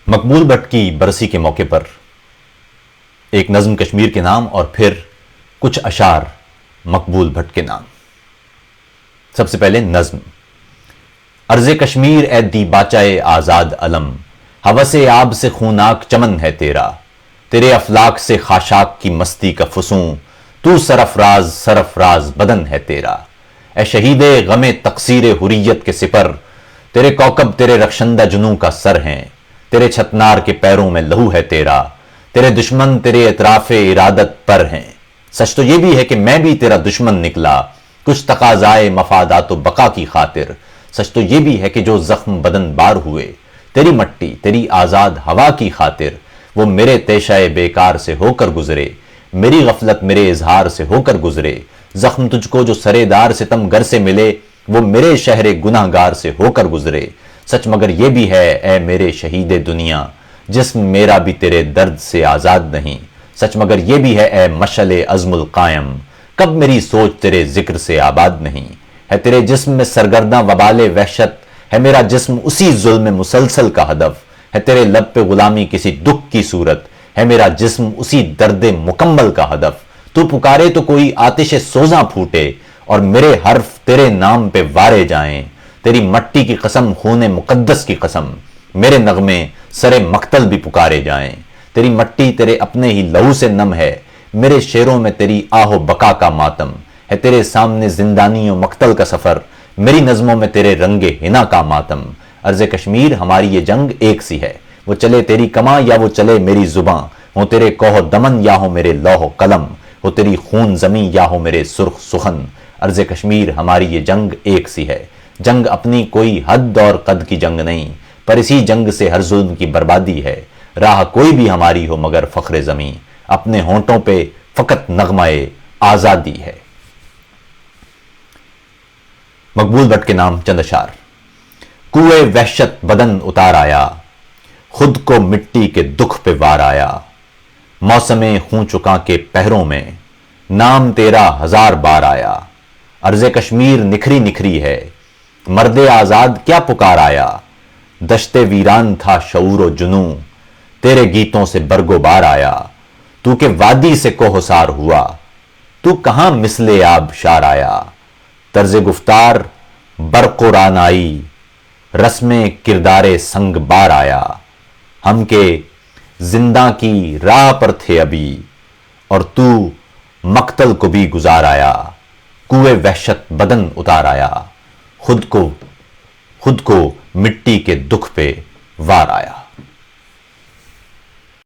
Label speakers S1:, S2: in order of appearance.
S1: مقبول but کی برسی کے موقع پر ایک نظم کشمیر کے نام اور پھر کچھ اشعار مقبول بٹ کے نام۔ سب سے پہلے نظم۔ ارض کشمیر اے دیباچہ آزاد علم، ہوس آب سے خوناک چمن ہے تیرا، تیرے افلاک سے خاشاک کی مستی کا فسوں، تو سرفراز بدن ہے تیرا۔ اے شہید غم تقصیر حریت کے سپر، تیرے کوکب تیرے رخشندہ جنوں کا سر ہیں، تیرے چھتنار کے پیروں میں لہو ہے تیرا، تیرے دشمن تیرے اطراف ارادت پر ہیں۔ سچ تو یہ بھی ہے کہ میں بھی تیرا دشمن نکلا، کچھ تقاضائے مفادات و بقا کی خاطر۔ سچ تو یہ بھی ہے کہ جو زخم بدن بار ہوئے، تیری مٹی تیری آزاد ہوا کی خاطر، وہ میرے تیشہ بیکار سے ہو کر گزرے، میری غفلت میرے اظہار سے ہو کر گزرے۔ زخم تجھ کو جو سرے دار ستم گر سے ملے، وہ میرے شہر گناہ گار سے ہو کر گزرے۔ سچ مگر یہ بھی ہے اے میرے شہید دنیا، جسم میرا بھی تیرے درد سے آزاد نہیں۔ سچ مگر یہ بھی ہے اے مشعل عزم القائم، کب میری سوچ تیرے ذکر سے آباد نہیں۔ ہے تیرے جسم میں سرگرداں وبال وحشت، ہے میرا جسم اسی ظلم مسلسل کا ہدف۔ ہے تیرے لب پہ غلامی کسی دکھ کی صورت، ہے میرا جسم اسی درد مکمل کا ہدف۔ تو پکارے تو کوئی آتش سوزاں پھوٹے، اور میرے حرف تیرے نام پہ وارے جائیں۔ تیری مٹی کی قسم خون مقدس کی قسم، میرے نغمے سر مقتل بھی پکارے جائیں۔ تیری مٹی تیرے اپنے ہی لہو سے نم ہے، میرے شعروں میں تیری آہ و بقا کا ماتم ہے۔ تیرے سامنے زندانی و مقتل کا سفر، میری نظموں میں تیرے رنگ حنا کا ماتم۔ ارض کشمیر ہماری یہ جنگ ایک سی ہے، وہ چلے تیری کماں یا وہ چلے میری زباں، ہو تیرے کوہ دمن یا ہو میرے لوح و قلم، ہو تیری خون زمیں یا ہو میرے سرخ سخن۔ ارض کشمیر ہماری یہ جنگ ایک سی ہے، جنگ اپنی کوئی حد اور قد کی جنگ نہیں، پر اسی جنگ سے ہر ظلم کی بربادی ہے۔ راہ کوئی بھی ہماری ہو مگر فخر زمیں، اپنے ہونٹوں پہ فقط نغمہ آزادی ہے۔ مقبول بٹ کے نام چند اشعار۔ کوئے وحشت بدن اتار آیا، خود کو مٹی کے دکھ پہ وار آیا، موسم خوں چکا کے پہروں میں نام تیرا ہزار بار آیا۔ ارض کشمیر نکھری نکھری ہے، مرد آزاد کیا پکار آیا، دشت ویران تھا شعور و جنوں، تیرے گیتوں سے برگ و بار آیا۔ تو کہ وادی سے کوہسار ہوا، تو کہاں مثل آب شار آیا، طرز گفتار برق و رعنائی، رسم کردار سنگ بار آیا۔ ہم کے زندہ کی راہ پر تھے ابھی، اور تو مقتل کو بھی گزار آیا۔ کوئے وحشت بدن اتار آیا، خود کو مٹی کے دکھ پہ وار آیا۔